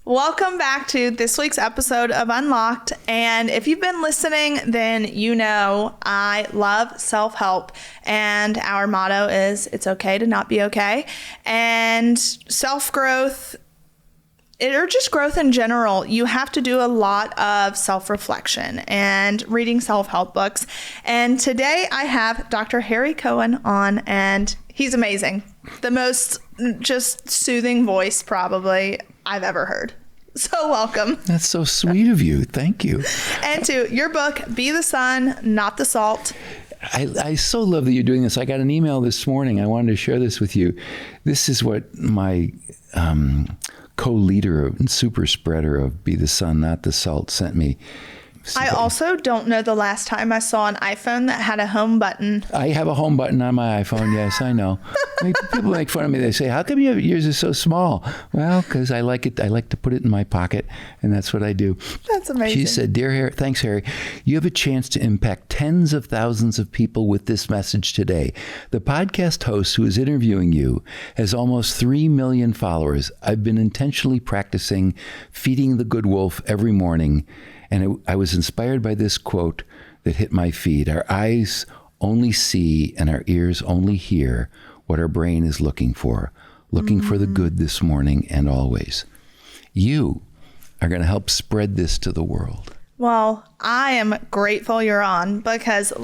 Welcome back to this week's episode of Unlocked. And if you've been listening, then you know I love self-help. And our motto is, it's okay to not be okay. And self-growth, or just growth in general, you have to do a lot of self-reflection and reading self-help books. And today I have Dr. Harry Cohen on, and he's amazing. The most just soothing voice probably I've ever heard. So welcome. That's so sweet of you. Thank you. And to your book, Be the Sun, Not the Salt. I so love that you're doing this. I got an email this morning. I wanted to share this with you. This is what my co-leader and super spreader of Be the Sun, Not the Salt sent me. I also don't know the last time I saw an iPhone that had a home button. I have a home button on my iPhone. Yes, I know. People make fun of me. They say, how come yours is so small? Well, because I like it. I like to put it in my pocket, and that's what I do. That's amazing. She said, Dear Harry, thanks, Harry. You have a chance to impact tens of thousands of people with this message today. The podcast host who is interviewing you has almost 3 million followers. I've been intentionally practicing feeding the good wolf every morning, and I was inspired by this quote that hit my feed. Our eyes only see and our ears only hear what our brain is looking for the good this morning and always. You are going to help spread this to the world. Well, I am grateful you're on, because I've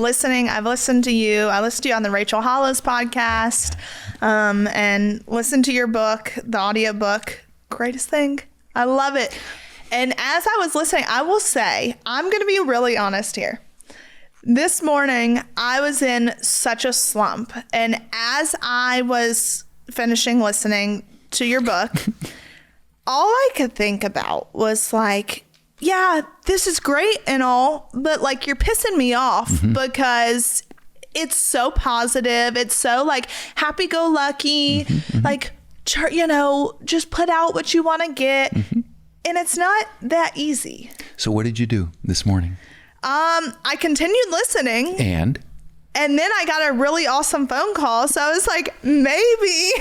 listened to you. I listened to you on the Rachel Hollis podcast, and listened to your book, the audiobook. Greatest thing. I love it. And as I was listening, I will say, I'm going to be really honest here. This morning, I was in such a slump. And as I was finishing listening to your book, all I could think about was like, yeah, this is great and all, but like, you're pissing me off because it's so positive. It's so like happy-go-lucky, like, just put out what you want to get. And it's not that easy. So what did you do this morning? I continued listening. And then I got a really awesome phone call. So I was like, maybe.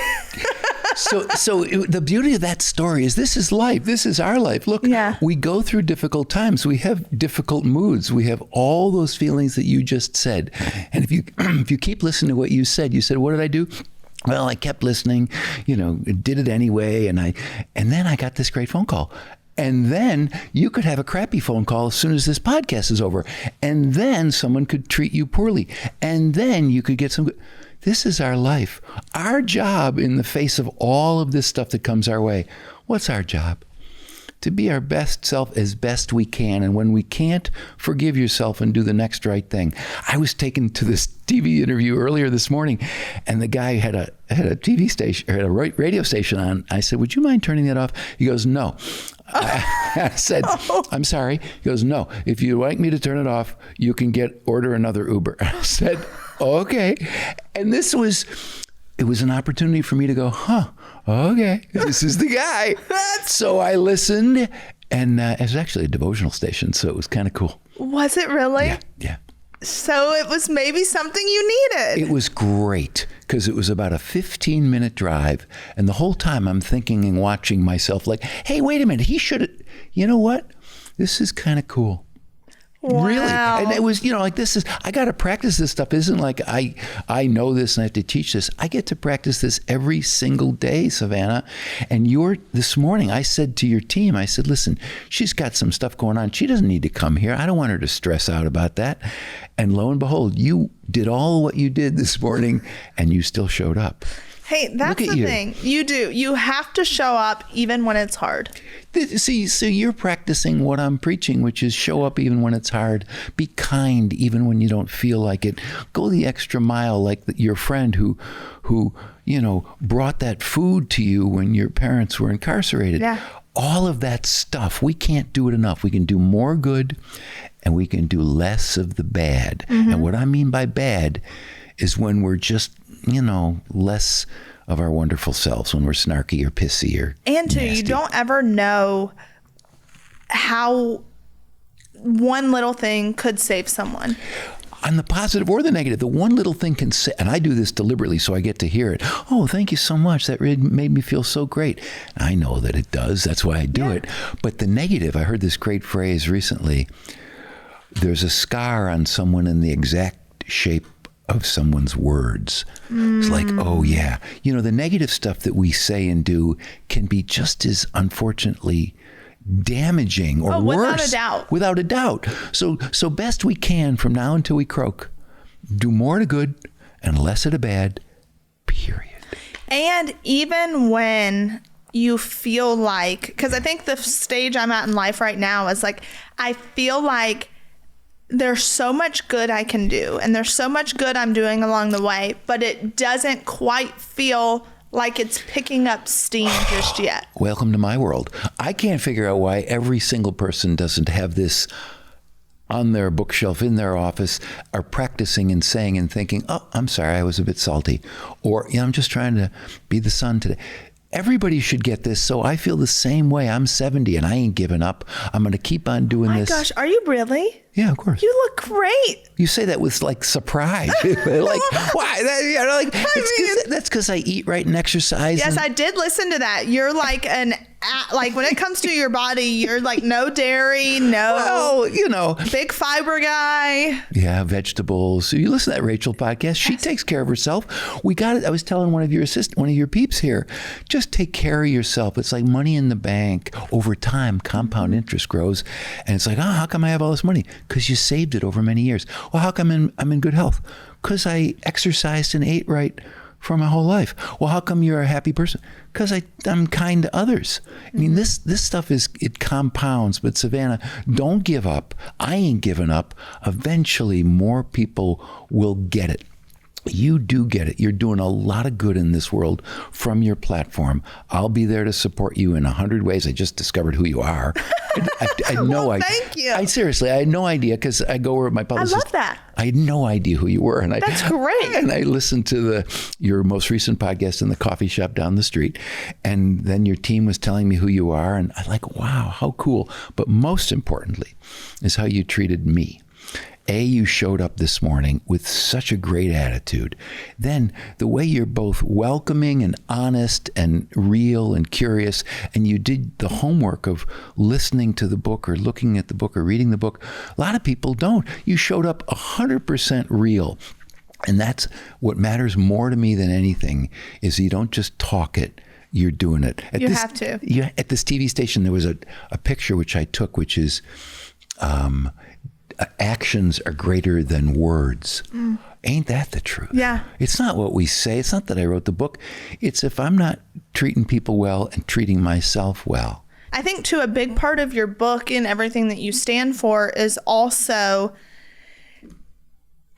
So the beauty of that story is this is life. This is our life. Look, We go through difficult times. We have difficult moods. We have all those feelings that you just said. And if you keep listening to what you said, what did I do? Well, I kept listening, did it anyway. And then I got this great phone call. And then you could have a crappy phone call as soon as this podcast is over. And then someone could treat you poorly. And then you could get some good. This is our life. Our job in the face of all of this stuff that comes our way. What's our job? To be our best self as best we can. And when we can't, forgive yourself and do the next right thing. I was taken to this TV interview earlier this morning, and the guy had a TV station, or had a radio station on. I said, would you mind turning that off? He goes, no. I said, I'm sorry. He goes, no. If you'd like me to turn it off, you can order another Uber. I said, okay. And it was an opportunity for me to go, okay, this is the guy. So I listened, and it was actually a devotional station, so it was kind of cool. Was it really? Yeah. So it was maybe something you needed. It was great, because it was about a 15-minute drive, and the whole time I'm thinking and watching myself like, hey, wait a minute, he should have, you know what? This is kind of cool. Wow. Really. And it was, I got to practice this stuff. It isn't like I know this and I have to teach this. I get to practice this every single day, Savannah. And this morning, I said to your team, I said, listen, she's got some stuff going on. She doesn't need to come here. I don't want her to stress out about that. And lo and behold, you did all what you did this morning, and you still showed up. Hey, that's the thing. You do. You have to show up even when it's hard. See, so you're practicing what I'm preaching, which is show up even when it's hard. Be kind even when you don't feel like it. Go the extra mile, like your friend who brought that food to you when your parents were incarcerated. Yeah. All of that stuff, we can't do it enough. We can do more good, and we can do less of the bad. And what I mean by bad is when we're just less of our wonderful selves, when we're snarky or pissy or nasty. You don't ever know how one little thing could save someone. on the positive or the negative. The one little thing can say, and I do this deliberately so I get to hear it. Oh, thank you so much. That really made me feel so great. I know that it does. That's why I do it. But the negative, I heard this great phrase recently. There's a scar on someone in the exact shape of someone's words. It's like, oh yeah. You know, the negative stuff that we say and do can be just as, unfortunately, damaging or worse. Without a doubt. Without a doubt. So best we can from now until we croak. Do more to good and less of the bad, period. And even when you feel like, because I think the stage I'm at in life right now is like, I feel like there's so much good I can do, and there's so much good I'm doing along the way, but it doesn't quite feel like it's picking up steam just yet. Welcome to my world. I can't figure out why every single person doesn't have this on their bookshelf in their office, are practicing and saying and thinking, oh, I'm sorry, I was a bit salty. Or, I'm just trying to be the sun today. Everybody should get this. So I feel the same way. I'm 70 and I ain't giving up. I'm going to keep on doing this. My gosh, are you really? Yeah, of course. You look great. You say that with like surprise. Like, why? That's because I eat right and exercise. Yes, I did listen to that. You're like like when it comes to your body, you're like no dairy, no. Well, big fiber guy. Yeah, vegetables. So you listen to that Rachel podcast. She takes care of herself. We got it. I was telling one of your peeps here, just take care of yourself. It's like money in the bank. Over time, compound interest grows, and it's like, how come I have all this money? Because you saved it over many years. Well, how come I'm in good health? Because I exercised and ate right for my whole life. Well, how come you're a happy person? Because I'm kind to others. I mean, this stuff it compounds. But Savannah, don't give up. I ain't giving up. Eventually, more people will get it. You do get it. You're doing a lot of good in this world from your platform. I'll be there to support you in 100 ways. I just discovered who you are. I had no idea. Thank you. I had no idea because I go over with my publicist. I love that. I had no idea who you were. And that's great. And I listened to your most recent podcast in the coffee shop down the street. And then your team was telling me who you are. And I'm like, wow, how cool. But most importantly is how you treated me. You showed up this morning with such a great attitude. Then the way you're both welcoming and honest and real and curious, and you did the homework of listening to the book or looking at the book or reading the book. A lot of people don't. You showed up 100% real. And that's what matters more to me than anything, is you don't just talk it. You're doing it. Have to. At this TV station, there was a picture which I took, which is... actions are greater than words. Ain't that the truth? Yeah. It's not what we say. It's not that I wrote the book. It's if I'm not treating people well and treating myself well. I think too, a big part of your book and everything that you stand for is also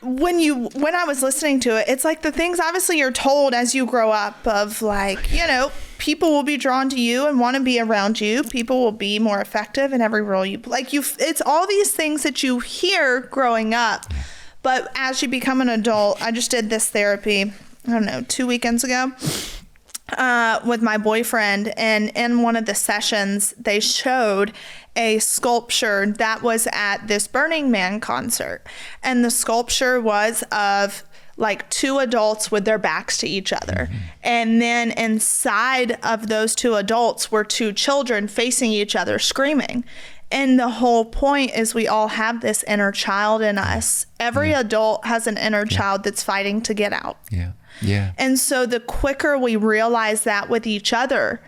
when I was listening to it, it's like the things obviously you're told as you grow up of like, people will be drawn to you and want to be around you. People will be more effective in every role you play. It's all these things that you hear growing up. But as you become an adult, I just did this therapy, 2 weekends ago with my boyfriend. And in one of the sessions, they showed a sculpture that was at this Burning Man concert. And the sculpture was of like two adults with their backs to each other. Mm-hmm. And then inside of those two adults were two children facing each other screaming. And the whole point is we all have this inner child in us. Every adult has an inner child that's fighting to get out. Yeah. Yeah. And so the quicker we realize that with each other,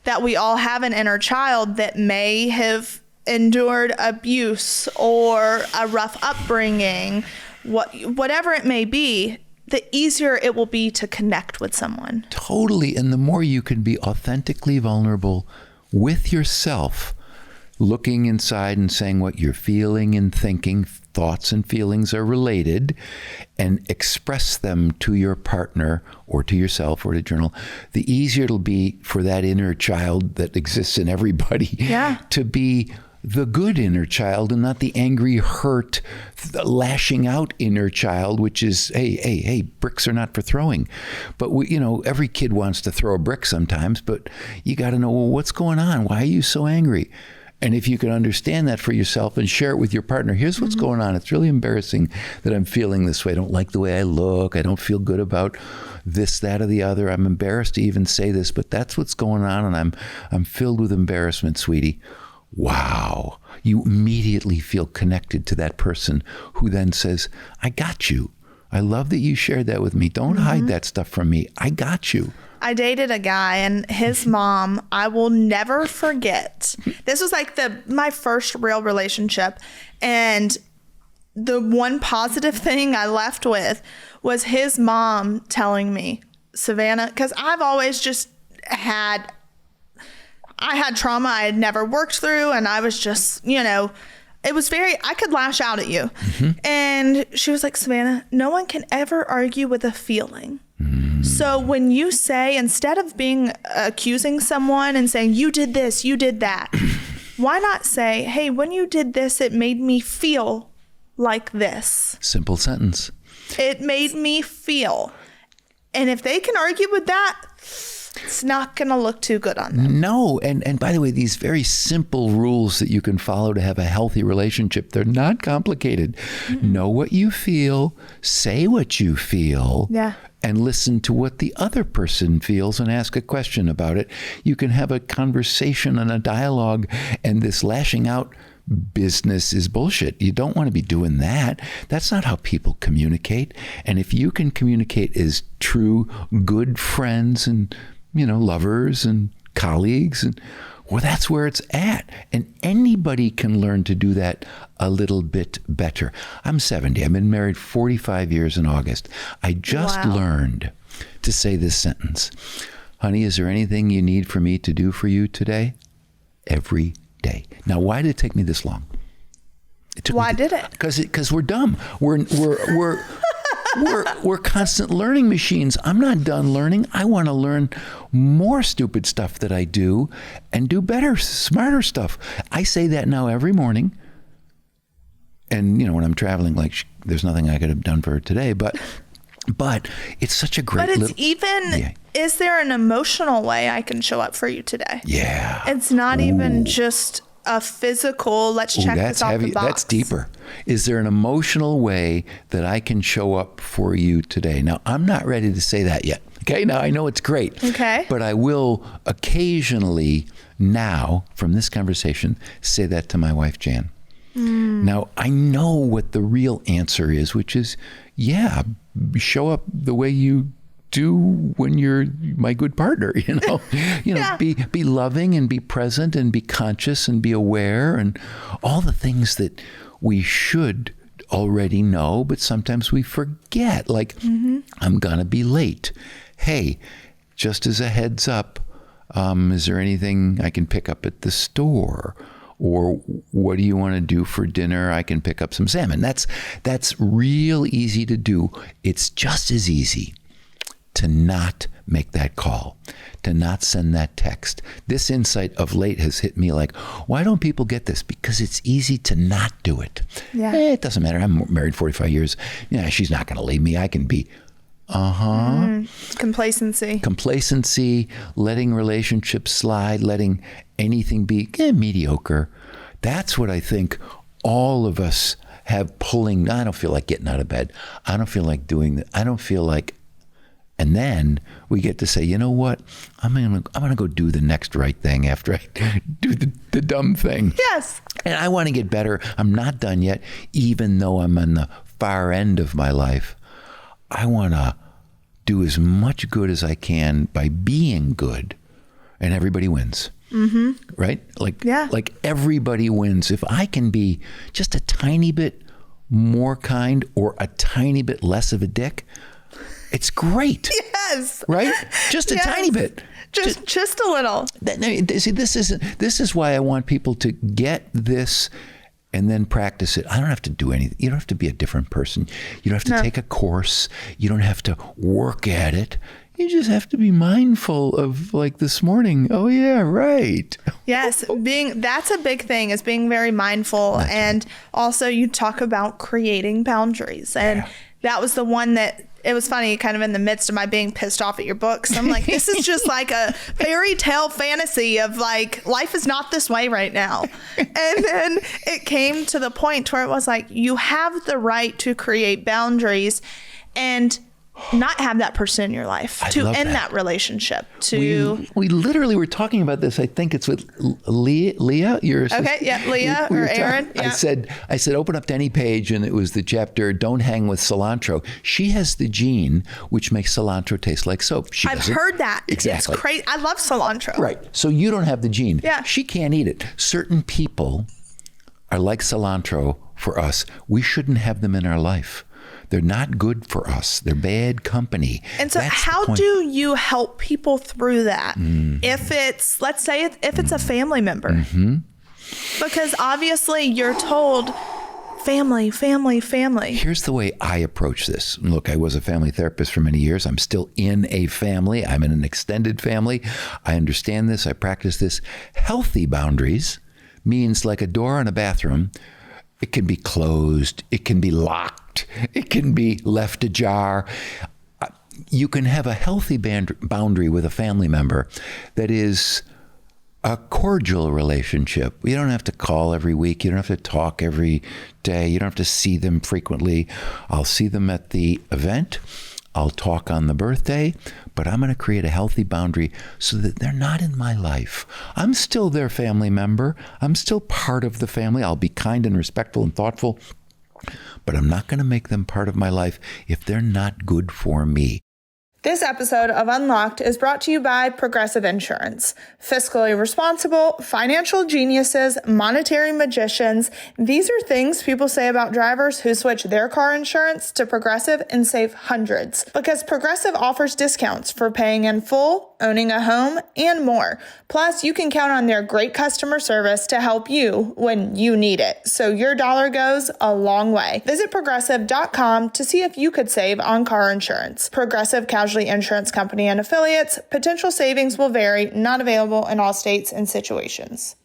that we all have an inner child that may have endured abuse or a rough upbringing, whatever it may be, the easier it will be to connect with someone. Totally. And the more you can be authentically vulnerable with yourself, looking inside and saying what you're feeling and thinking, thoughts and feelings are related, and express them to your partner or to yourself or to journal, the easier it'll be for that inner child that exists in everybody to be the good inner child and not the angry, hurt, lashing out inner child, which is, hey, bricks are not for throwing. But every kid wants to throw a brick sometimes, but you got to know, well, what's going on? Why are you so angry? And if you can understand that for yourself and share it with your partner, here's what's going on. It's really embarrassing that I'm feeling this way. I don't like the way I look. I don't feel good about this, that, or the other. I'm embarrassed to even say this, but that's what's going on. And I'm filled with embarrassment, sweetie. Wow. You immediately feel connected to that person who then says, I got you. I love that you shared that with me. Don't hide that stuff from me. I got you. I dated a guy and his mom, I will never forget. This was like my first real relationship. And the one positive thing I left with was his mom telling me, Savannah, because I've always just had trauma I had never worked through. And I was just, it was I could lash out at you. And she was like, Savannah, no one can ever argue with a feeling. So when you say, instead of accusing someone and saying, you did this, you did that, why not say, hey, when you did this, it made me feel like this. Simple sentence. It made me feel. And if they can argue with that, it's not going to look too good on them. No. And by the way, these very simple rules that you can follow to have a healthy relationship, they're not complicated. Know what you feel, say what you feel. Yeah. And listen to what the other person feels and ask a question about it. You can have a conversation and a dialogue, and this lashing out business is bullshit. You don't want to be doing that. That's not how people communicate. And if you can communicate as true, good friends and, lovers and colleagues, well, that's where it's at. And anybody can learn to do that a little bit better. I'm 70. I've been married 45 years in August. I just learned to say this sentence. Honey, is there anything you need for me to do for you today? Every day. Now, why did it take me this long? Why did it? Because we're dumb. We're constant learning machines. I'm not done learning. I want to learn more stupid stuff that I do and do better, smarter stuff. I say that now every morning. And, when I'm traveling, there's nothing I could have done for her today. But it's such a great is there an emotional way I can show up for you today? Yeah. It's not even just a physical, let's check this off the box. That's deeper. Is there an emotional way that I can show up for you today? Now, I'm not ready to say that yet. Okay. Now, I know it's great. Okay. But I will occasionally now, from this conversation, say that to my wife, Jan. Now, I know what the real answer is, which is, show up the way you do when you're my good partner, be loving and be present and be conscious and be aware and all the things that we should already know, but sometimes we forget, I'm gonna be late. Hey, just as a heads up, is there anything I can pick up at the store? Or what do you want to do for dinner? I can pick up some salmon. That's real easy to do. It's just as easy to not make that call, to not send that text. This insight of late has hit me why don't people get this? Because it's easy to not do it. Yeah. It doesn't matter. I'm married 45 years. Yeah, she's not going to leave me. I can be. Complacency, letting relationships slide, letting anything be mediocre. That's what I think all of us have pulling. I don't feel like getting out of bed. I don't feel like doing that. I don't feel like. And then we get to say, you know what? I'm gonna go do the next right thing after I do the dumb thing. Yes. And I want to get better. I'm not done yet, even though I'm on the far end of my life. I want to do as much good as I can by being good, and everybody wins. Right? Like everybody wins. If I can be just a tiny bit more kind or a tiny bit less of a dick, it's great. Yes. Right? Just a tiny bit. Just a little. See, this is why I want people to get this and then practice it. I don't have to do anything. You don't have to be a different person. You don't have to take a course. You don't have to work at it. You just have to be mindful of this morning. Oh yeah, right. Yes, that's a big thing, is being very mindful. And also you talk about creating boundaries. And that was the one that it was funny, kind of in the midst of my being pissed off at your books. I'm like, this is just like a fairy tale fantasy of like, life is not this way right now. And then it came to the point where it was like, you have the right to create boundaries and not have that person in your life, to end that relationship. We literally were talking about this. I think it's with Leah. Your assistant. Okay, yeah, Leah or Aaron. Yeah. I said, open up to any page, and it was the chapter, Don't Hang with Cilantro. She has the gene which makes cilantro taste like soap. I've heard that. Exactly. It's crazy. I love cilantro. Right. So you don't have the gene. Yeah. She can't eat it. Certain people are like cilantro for us. We shouldn't have them in our life. They're not good for us. They're bad company. And so how do you help people through that? If it's, let's say, if it's a family member, because obviously you're told family. Here's the way I approach this. Look, I was a family therapist for many years. I'm still in a family. I'm in an extended family. I understand this. I practice this. Healthy boundaries means like a door on a bathroom. It can be closed. It can be locked. It can be left ajar. You can have a healthy boundary with a family member that is a cordial relationship. You don't have to call every week. You don't have to talk every day. You don't have to see them frequently. I'll see them at the event. I'll talk on the birthday, but I'm going to create a healthy boundary so that they're not in my life. I'm still their family member. I'm still part of the family. I'll be kind and respectful and thoughtful, but I'm not going to make them part of my life if they're not good for me. This episode of Unlocked is brought to you by Progressive Insurance. Fiscally responsible, financial geniuses, monetary magicians. These are things people say about drivers who switch their car insurance to Progressive and save hundreds. Because Progressive offers discounts for paying in full, owning a home, and more. Plus, you can count on their great customer service to help you when you need it. So your dollar goes a long way. Visit Progressive.com to see if you could save on car insurance. Progressive Casualty Insurance Company and affiliates. Potential savings will vary, not available in all states and situations.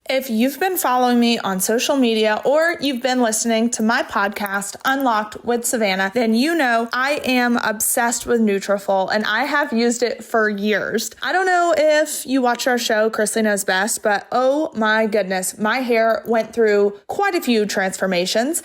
If you've been following me on social media or you've been listening to my podcast, Unlocked with Savannah, then you know I am obsessed with Nutrafol and I have used it for years. I don't know if you watch our show, Chrisley Knows Best, but oh my goodness, my hair went through quite a few transformations,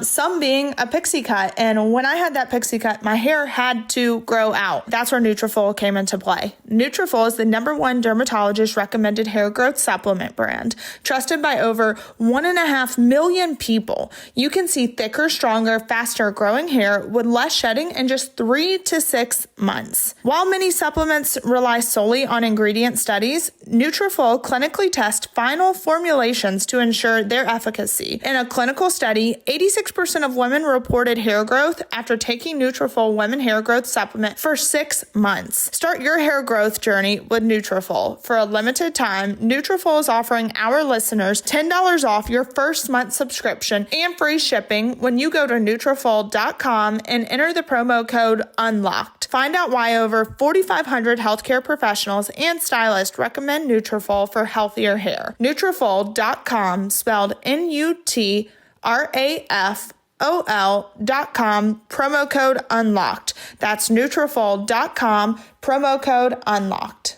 some being a pixie cut. And when I had that pixie cut, my hair had to grow out. That's where Nutrafol came into play. Nutrafol is the #1 dermatologist recommended hair growth supplement brand. Trusted by over 1.5 million people. You can see thicker, stronger, faster growing hair with less shedding in just 3 to 6 months. While many supplements rely solely on ingredient studies, Nutrafol clinically tests final formulations to ensure their efficacy. In a clinical study, 86% of women reported hair growth after taking Nutrafol Women Hair Growth Supplement for 6 months. Start your hair growth journey with Nutrafol. For a limited time, Nutrafol is offering our listeners $10 off your first month subscription and free shipping when you go to Nutrafol.com and enter the promo code UNLOCKED. Find out why over 4,500 healthcare professionals and stylists recommend Nutrafol for healthier hair. Nutrafol.com, spelled Nutrafol.com, promo code UNLOCKED. That's Nutrafol.com, promo code UNLOCKED.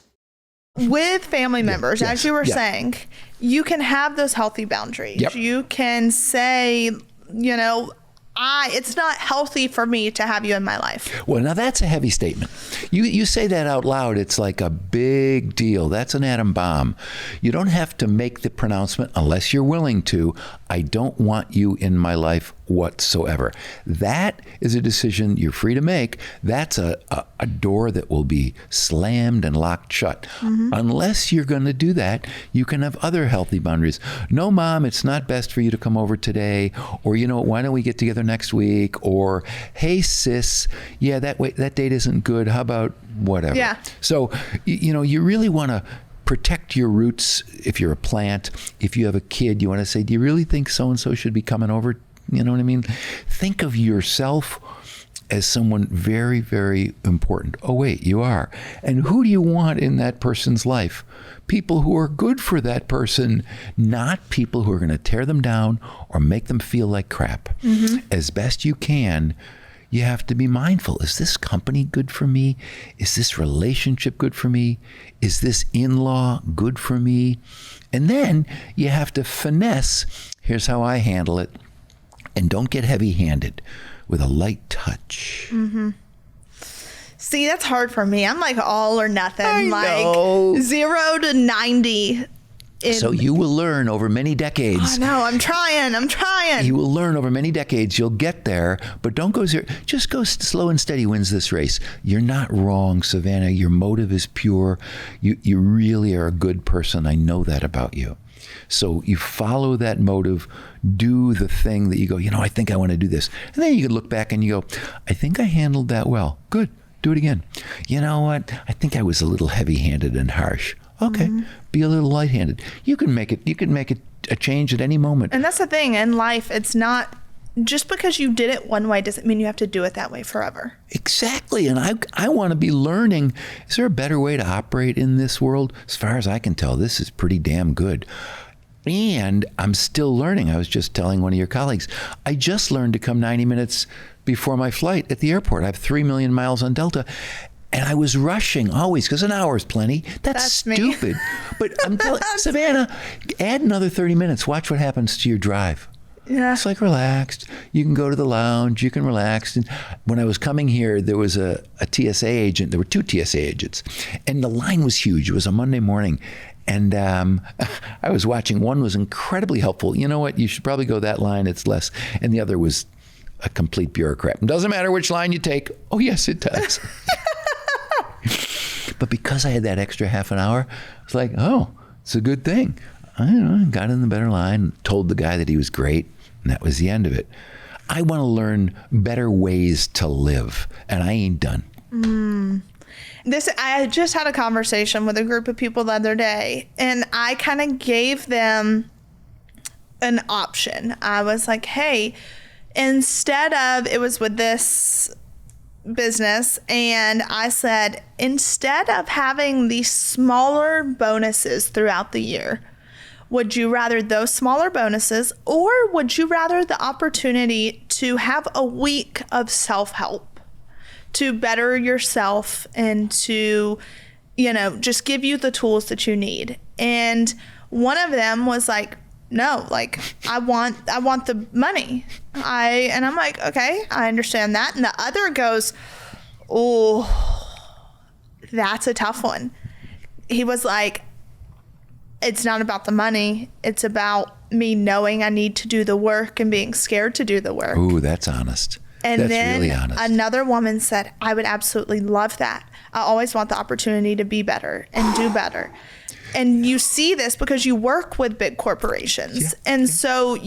With family members, as you were saying, you can have those healthy boundaries. Yep. You can say, you know, it's not healthy for me to have you in my life. Well, now that's a heavy statement. You say that out loud, it's like a big deal. That's an atom bomb. You don't have to make the pronouncement unless you're willing to. I don't want you in my life whatsoever. That is a decision you're free to make. That's a door that will be slammed and locked shut. Unless you're going to do that, you can have other healthy boundaries. No, Mom, it's not best for you to come over today. Or, you know, why don't we get together next week? Or, hey, sis, yeah, that date isn't good. How about whatever? Yeah. So, you know, you really want to protect your roots. If you're a plant, if you have a kid, you want to say, do you really think so-and-so should be coming over? You know what I mean? Think of yourself as someone very, very important. Oh, wait, you are. And who do you want in that person's life? People who are good for that person, not people who are going to tear them down or make them feel like crap. As best you can, you have to be mindful. Is this company good for me? Is this relationship good for me? Is this in-law good for me? And then you have to finesse. Here's how I handle it. And don't get heavy-handed, with a light touch. Mm-hmm. See, that's hard for me. I'm like all or nothing. I know. 0 to 90. So you will learn over many decades. Oh, no, I'm trying. You will learn over many decades. You'll get there, but don't go zero. Just go slow and steady wins this race. You're not wrong, Savannah. Your motive is pure. You really are a good person. I know that about you. So you follow that motive, do the thing that you go, I think I want to do this. And then you can look back and you go, I think I handled that well. Good. Do it again. You know what? I think I was a little heavy-handed and harsh. Okay. Mm-hmm. Be a little light-handed. You can make it a change at any moment. And that's the thing in life. It's not just because you did it one way doesn't mean you have to do it that way forever. Exactly. And I want to be learning. Is there a better way to operate in this world? As far as I can tell, this is pretty damn good. And I'm still learning. I was just telling one of your colleagues, I just learned to come 90 minutes before my flight at the airport. I have 3 million miles on Delta. And I was rushing always because an hour is plenty. That's stupid. But I'm telling Savannah, add another 30 minutes. Watch what happens to your drive. Yeah. It's like relaxed. You can go to the lounge. You can relax. And when I was coming here, there was a TSA agent. There were 2 TSA agents. And the line was huge. It was a Monday morning. And I was watching. One was incredibly helpful. You know what? You should probably go that line. It's less. And the other was a complete bureaucrat. It doesn't matter which line you take. Oh, yes, it does. But because I had that extra half an hour, it's like, oh, it's a good thing. I got in the better line, told the guy that he was great, and that was the end of it. I want to learn better ways to live, and I ain't done. I just had a conversation with a group of people the other day, and I kind of gave them an option. I was like, hey, instead of, it was with this business, and I said, instead of having these smaller bonuses throughout the year, would you rather those smaller bonuses, or would you rather the opportunity to have a week of self-help to better yourself and to, just give you the tools that you need? And one of them was like, no, like I want the money. And I'm like, okay, I understand that. And the other goes, oh, that's a tough one. He was like, it's not about the money. It's about me knowing I need to do the work and being scared to do the work. Ooh, that's honest. And that's then really honest. Another woman said, I would absolutely love that. I always want the opportunity to be better and do better. And you see this because you work with big corporations. Yeah. And so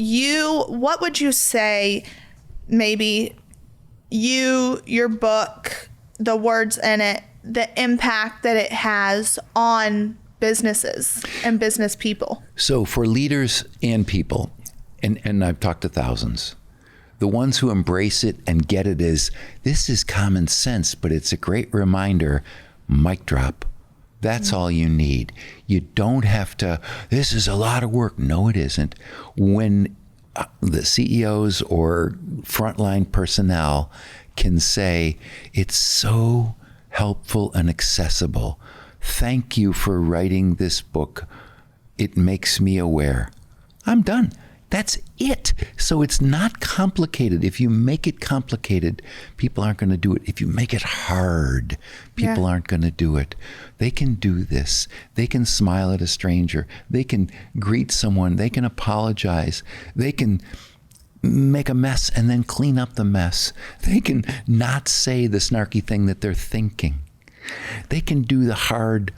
what would you say, maybe your book, the words in it, the impact that it has on businesses and business people? So for leaders and people, and I've talked to thousands, the ones who embrace it and get it is, this is common sense, but it's a great reminder, mic drop. That's all you need. You don't have to, this is a lot of work. No, it isn't. When the CEOs or frontline personnel can say, it's so helpful and accessible. Thank you for writing this book. It makes me aware. I'm done. That's it. So it's not complicated. If you make it complicated, people aren't going to do it. If you make it hard, people aren't going to do it. They can do this. They can smile at a stranger. They can greet someone. They can apologize. They can make a mess and then clean up the mess. They can not say the snarky thing that they're thinking. They can do the hard,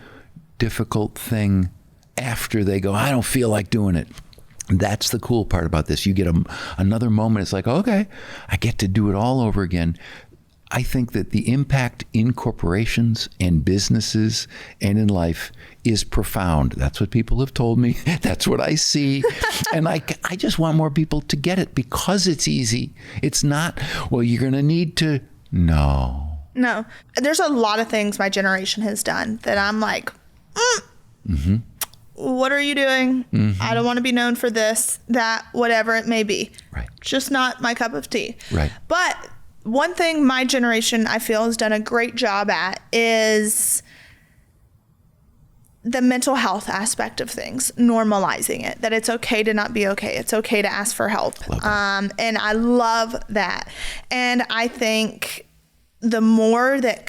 difficult thing after they go, I don't feel like doing it. That's the cool part about this. You get another moment. It's like, okay, I get to do it all over again. I think that the impact in corporations and businesses and in life is profound. That's what people have told me. That's what I see. And I just want more people to get it because it's easy. It's not, well, you're going to need to. No. There's a lot of things my generation has done that I'm like, what are you doing? Mm-hmm. I don't want to be known for this, that, whatever it may be. Right. Just not my cup of tea. Right. But one thing my generation, I feel, has done a great job at is the mental health aspect of things, normalizing it, that it's okay to not be okay. It's okay to ask for help. And I love that. And I think the more that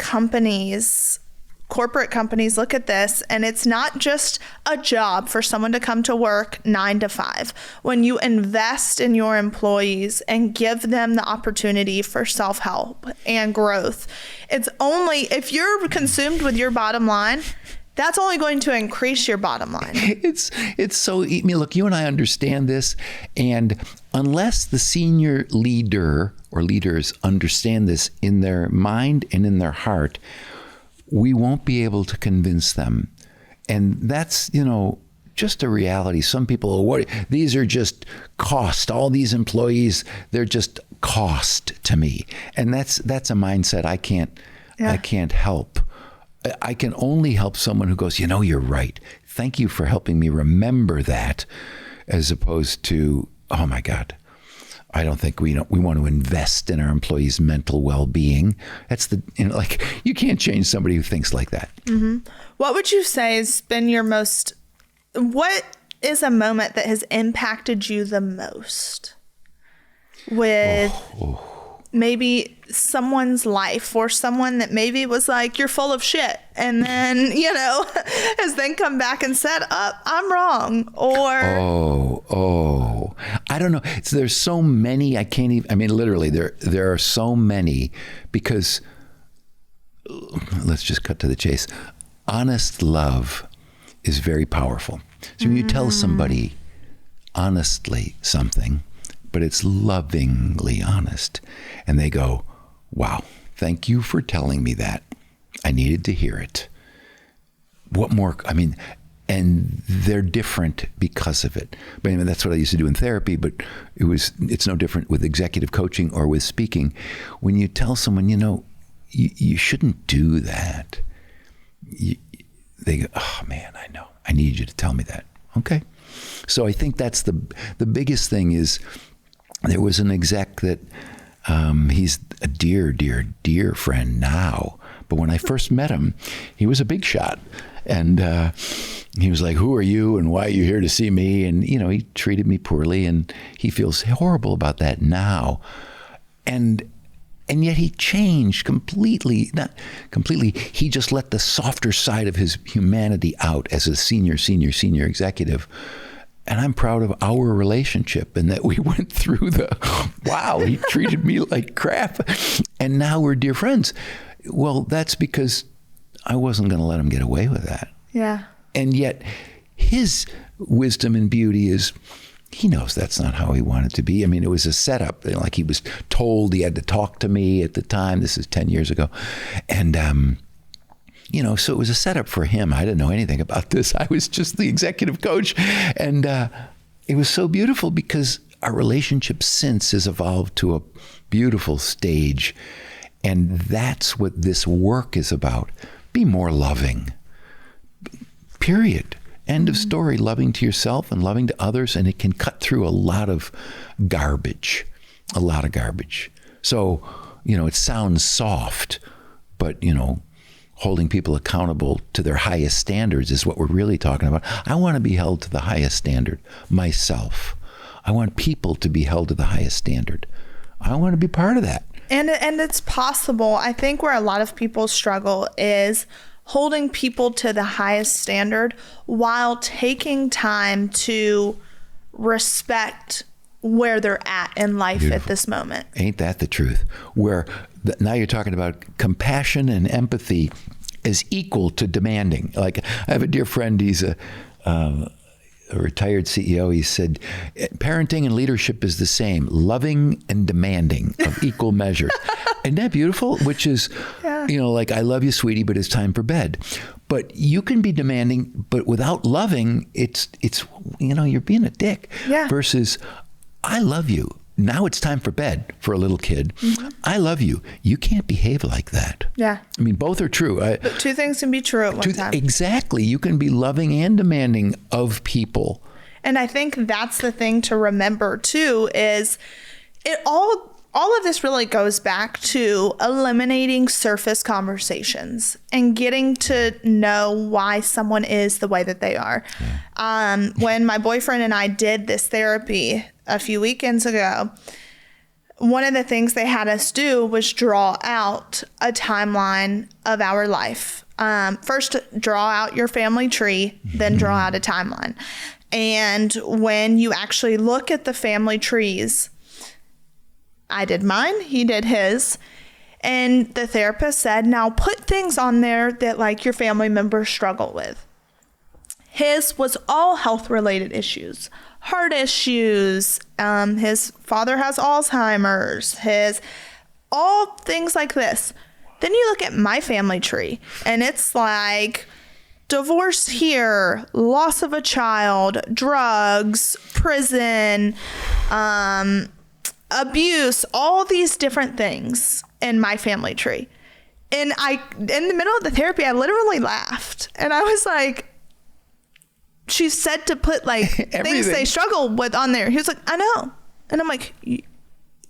corporate companies look at this, and it's not just a job for someone to come to work 9 to 5. When you invest in your employees and give them the opportunity for self-help and growth, it's only, if you're consumed with your bottom line, that's only going to increase your bottom line. It's so, I mean, look, you and I understand this, and unless the senior leader or leaders understand this in their mind and in their heart, we won't be able to convince them. And that's, just a reality. Some people, these are just cost. All these employees, they're just cost to me. And that's a mindset I can't help. I can only help someone who goes, you're right. Thank you for helping me remember that, as opposed to, oh my God, I don't think we want to invest in our employees' mental well-being. That's you can't change somebody who thinks like that. Mm-hmm. What would you say has been what is a moment that has impacted you the most with maybe someone's life, or someone that maybe was like, you're full of shit, and then, has then come back and said, I'm wrong, or... I don't know. There's so many, I can't even, I mean, literally, there are so many, because, let's just cut to the chase. Honest love is very powerful. So when you tell somebody honestly something, but it's lovingly honest, and they go, wow, thank you for telling me that. I needed to hear it. What more? I mean, and they're different because of it. But anyway, that's what I used to do in therapy, but it's no different with executive coaching or with speaking. When you tell someone, you shouldn't do that, they go, oh man, I know. I need you to tell me that. Okay. So I think that's the biggest thing is, there was an exec that he's a dear, dear, dear friend now. But when I first met him, he was a big shot. And he was like, who are you and why are you here to see me? And, he treated me poorly, and he feels horrible about that now. And yet he changed completely. Not completely. He just let the softer side of his humanity out as a senior executive. And I'm proud of our relationship, and that we went through wow, he treated me like crap. And now we're dear friends. Well, that's because I wasn't going to let him get away with that. Yeah. And yet his wisdom and beauty is, he knows that's not how he wanted to be. I mean, it was a setup. Like, he was told he had to talk to me at the time. This is 10 years ago. And, so it was a setup for him. I didn't know anything about this. I was just the executive coach. And it was so beautiful, because our relationship since has evolved to a beautiful stage. And that's what this work is about. Be more loving. Period. End of story. Loving to yourself and loving to others. And it can cut through a lot of garbage. So, it sounds soft, but, holding people accountable to their highest standards is what we're really talking about. I want to be held to the highest standard myself. I want people to be held to the highest standard. I want to be part of that. And it's possible. I think where a lot of people struggle is holding people to the highest standard while taking time to respect where they're at in life. Beautiful. At this moment. Ain't that the truth? Where now you're talking about compassion and empathy is equal to demanding. Like, I have a dear friend, he's a retired CEO. He said, parenting and leadership is the same, loving and demanding of equal measure. Isn't that beautiful? Which is, like, I love you, sweetie, but it's time for bed. But you can be demanding, but without loving, it's you're being a dick. Yeah. Versus, I love you. Now it's time for bed for a little kid. Mm-hmm. I love you. You can't behave like that. Yeah. I mean, both are true. But two things can be true at one time. Exactly. You can be loving and demanding of people. And I think that's the thing to remember too, is it all all of this really goes back to eliminating surface conversations and getting to know why someone is the way that they are. Yeah. When my boyfriend and I did this therapy a few weekends ago, one of the things they had us do was draw out a timeline of our life. First, draw out your family tree, then draw out a timeline. And when you actually look at the family trees, I did mine, he did his. And the therapist said, now put things on there that like your family members struggle with. His was all health related issues, heart issues. His father has Alzheimer's, all things like this. Then you look at my family tree and it's like divorce here, loss of a child, drugs, prison, abuse, all these different things in my family tree. And in the middle of the therapy, I literally laughed. And I was like, she said to put like things they struggle with on there. He was like, I know. And I'm like,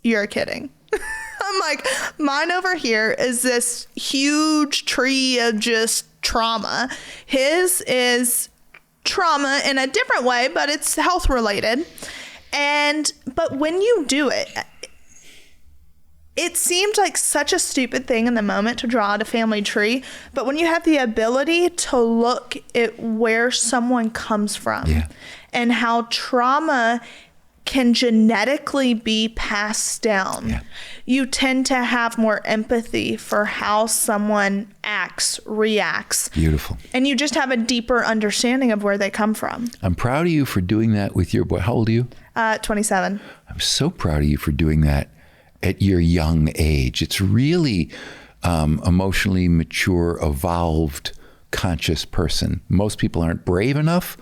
you're kidding. I'm like, mine over here is this huge tree of just trauma. His is trauma in a different way, but it's health related. But when you do it, it seemed like such a stupid thing in the moment to draw out a family tree. But when you have the ability to look at where someone comes from and how trauma can genetically be passed down, you tend to have more empathy for how someone acts, reacts. Beautiful. And you just have a deeper understanding of where they come from. I'm proud of you for doing that with your boy. How old are you? 27. I'm so proud of you for doing that at your young age. It's really emotionally mature, evolved, conscious person. Most people aren't brave enough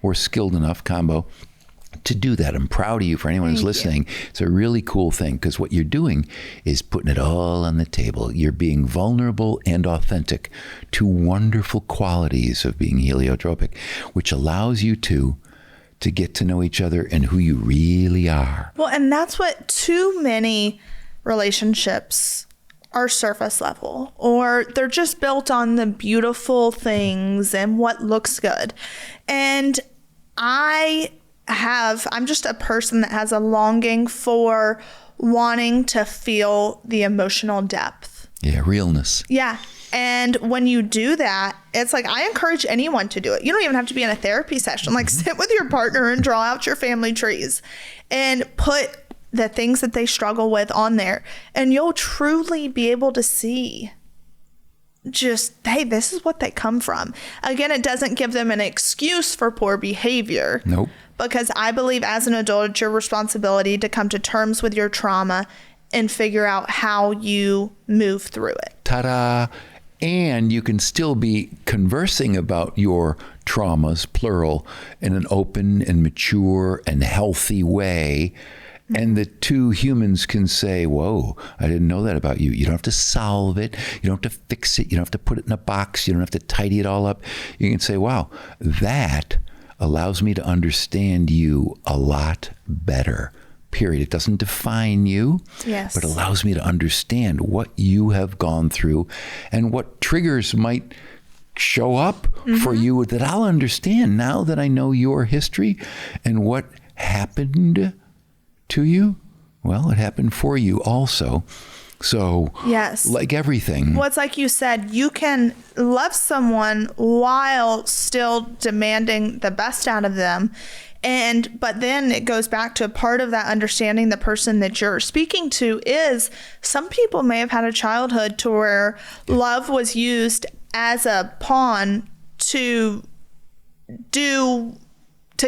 or skilled enough, combo, to do that. I'm proud of you for anyone who's listening. It's a really cool thing because what you're doing is putting it all on the table. You're being vulnerable and authentic to wonderful qualities of being heliotropic, which allows you to get to know each other and who you really are. Well, and that's what too many relationships are surface level, or they're just built on the beautiful things and what looks good. And I'm just a person that has a longing for wanting to feel the emotional depth. Yeah, realness. Yeah. And when you do that, it's like, I encourage anyone to do it. You don't even have to be in a therapy session. Like, sit with your partner and draw out your family trees and put the things that they struggle with on there. And you'll truly be able to see just, hey, this is what they come from. Again, it doesn't give them an excuse for poor behavior. Nope. Because I believe as an adult, it's your responsibility to come to terms with your trauma and figure out how you move through it. Ta-da! And you can still be conversing about your traumas, plural, in an open and mature and healthy way. And the two humans can say, whoa, I didn't know that about you. You don't have to solve it. You don't have to fix it. You don't have to put it in a box. You don't have to tidy it all up. You can say, wow, that allows me to understand you a lot better. Period. It doesn't define you, but allows me to understand what you have gone through and what triggers might show up for you that I'll understand now that I know your history and what happened to you. Well, it happened for you also. So, like everything. Well, it's like you said, you can love someone while still demanding the best out of them. But then it goes back to part of that understanding the person that you're speaking to is some people may have had a childhood to where love was used as a pawn to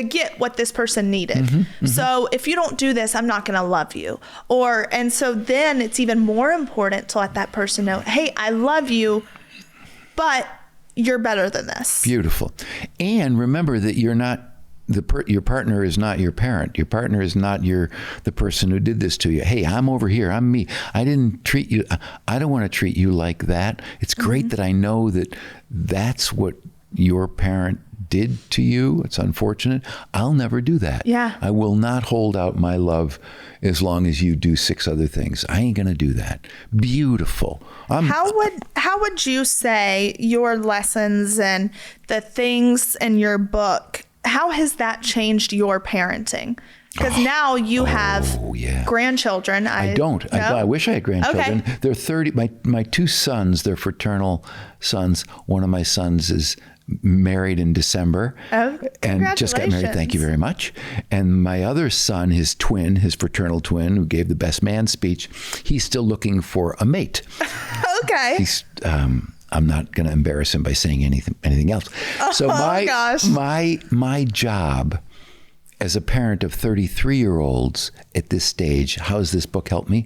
get what this person needed. So if you don't do this, I'm not going to love you. And so then it's even more important to let that person know, hey, I love you, but you're better than this. Beautiful. And remember that you're not your partner is not your parent. Your partner is not the person who did this to you. Hey, I'm over here. I'm me. I didn't treat you. I don't want to treat you like that. It's great that I know that that's what your parent did to you. It's unfortunate. I'll never do that. Yeah. I will not hold out my love as long as you do 6 other things. I ain't going to do that. Beautiful. How would you say your lessons and the things in your book, how has that changed your parenting? Because now you have grandchildren. I don't. No? I wish I had grandchildren. Okay. They're 30. My 2 sons, they're fraternal sons. One of my sons is married in December and just got married. Thank you very much. And my other son, his fraternal twin, who gave the best man speech, he's still looking for a mate. Okay. He's, I'm not going to embarrass him by saying anything else. So my job as a parent of 33-year-olds at this stage, how has this book helped me?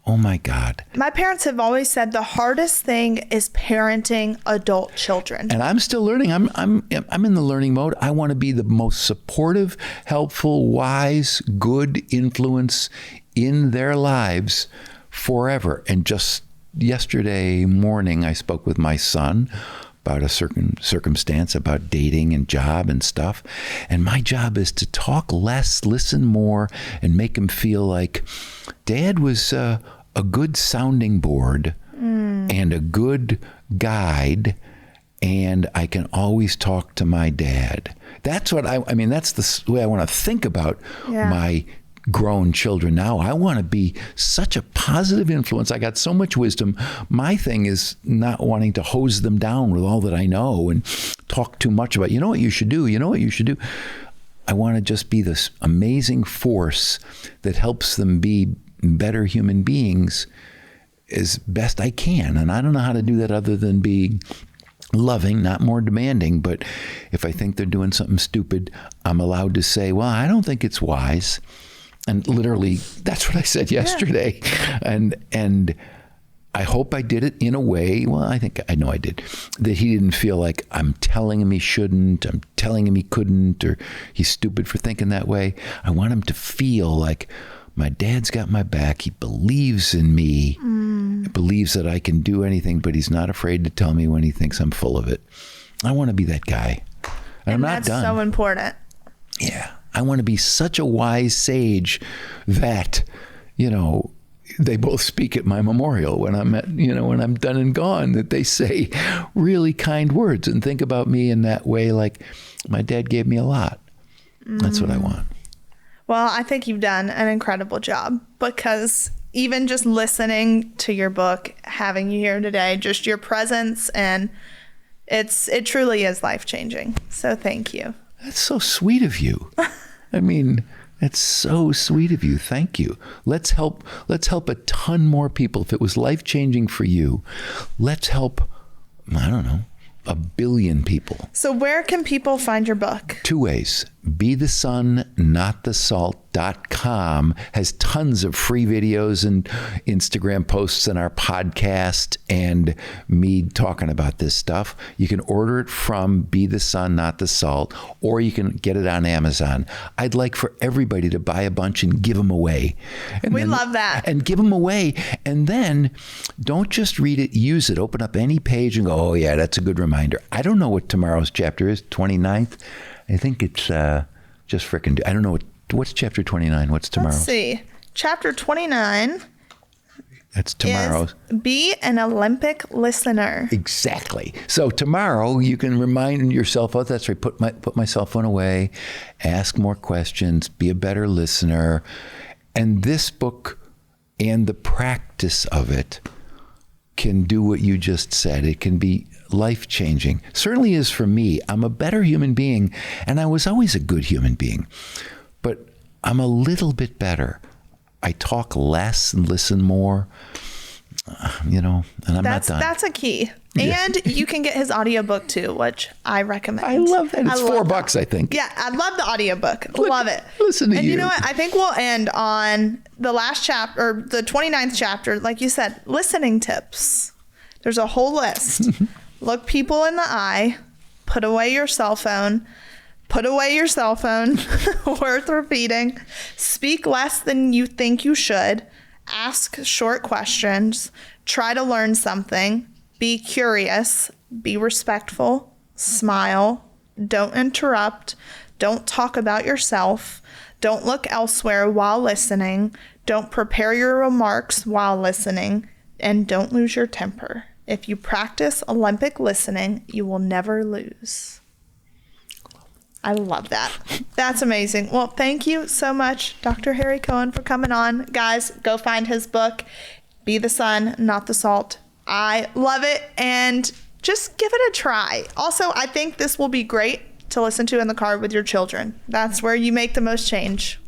Oh my God. My parents have always said the hardest thing is parenting adult children. And I'm still learning. I'm in the learning mode. I want to be the most supportive, helpful, wise, good influence in their lives forever. And just yesterday morning, I spoke with my son about a certain circumstance, about dating and job and stuff. And my job is to talk less, listen more, and make him feel like Dad was a good sounding board and a good guide, and I can always talk to my dad. That's what that's the way I want to think about my grown children now. I want to be such a positive influence. I got so much wisdom. My thing is not wanting to hose them down with all that I know and talk too much about, you know what you should do, you know what you should do. I want to just be this amazing force that helps them be better human beings as best I can. And I don't know how to do that other than being loving, not more demanding. But if I think they're doing something stupid, I'm allowed to say, well, I don't think it's wise. And literally, that's what I said yesterday. Yeah. And I hope I did it in a way, well, I know I did, that he didn't feel like I'm telling him he shouldn't, I'm telling him he couldn't, or he's stupid for thinking that way. I want him to feel like my dad's got my back. He believes in me. He believes that I can do anything, but he's not afraid to tell me when he thinks I'm full of it. I want to be that guy. And I'm not done. That's so important. Yeah. I want to be such a wise sage that, they both speak at my memorial when I'm done and gone, that they say really kind words and think about me in that way. Like, my dad gave me a lot. That's what I want. Well, I think you've done an incredible job, because even just listening to your book, having you here today, just your presence, and it truly is life-changing. So thank you. That's so sweet of you. That's so sweet of you. Thank you. Let's help a ton more people. If it was life-changing for you, let's help, I don't know, 1 billion people. So where can people find your book? 2 ways. BeTheSunNotTheSalt.com has tons of free videos and Instagram posts and our podcast and me talking about this stuff. You can order it from Be the Sun, Not the Salt, or you can get it on Amazon. I'd like for everybody to buy a bunch and give them away. We love that. And give them away. And then don't just read it, use it. Open up any page and go, oh yeah, that's a good reminder. I don't know what tomorrow's chapter is, 29th. I think it's just frickin'. I don't know what's chapter 29. What's tomorrow? Let's see. Chapter 29. That's tomorrow. Be an Olympic listener. Exactly. So tomorrow you can remind yourself, oh, that's right. Put my cell phone away. Ask more questions. Be a better listener. And this book and the practice of it can do what you just said. It can be life-changing. Certainly is for me. I'm a better human being, and I was always a good human being, but I'm a little bit better. I talk less and listen more, and I'm not done. That's a key. Yeah. And you can get his audiobook too, which I recommend. I love that. It's $4, I think. Yeah, I love the audiobook. Love it. Listen to you. And you know what? I think we'll end on the last chapter, or the 29th chapter, like you said, listening tips. There's a whole list. Look people in the eye, put away your cell phone, worth repeating, speak less than you think you should, ask short questions, try to learn something, be curious, be respectful, smile, Don't interrupt. Don't talk about yourself. Don't look elsewhere while listening. Don't prepare your remarks while listening. And don't lose your temper. If you practice Olympic listening, you will never lose. I love that. That's amazing. Well, thank you so much, Dr. Harry Cohen, for coming on. Guys, go find his book, Be the Sun, Not the Salt. I love it, and just give it a try. Also, I think this will be great to listen to in the car with your children. That's where you make the most change.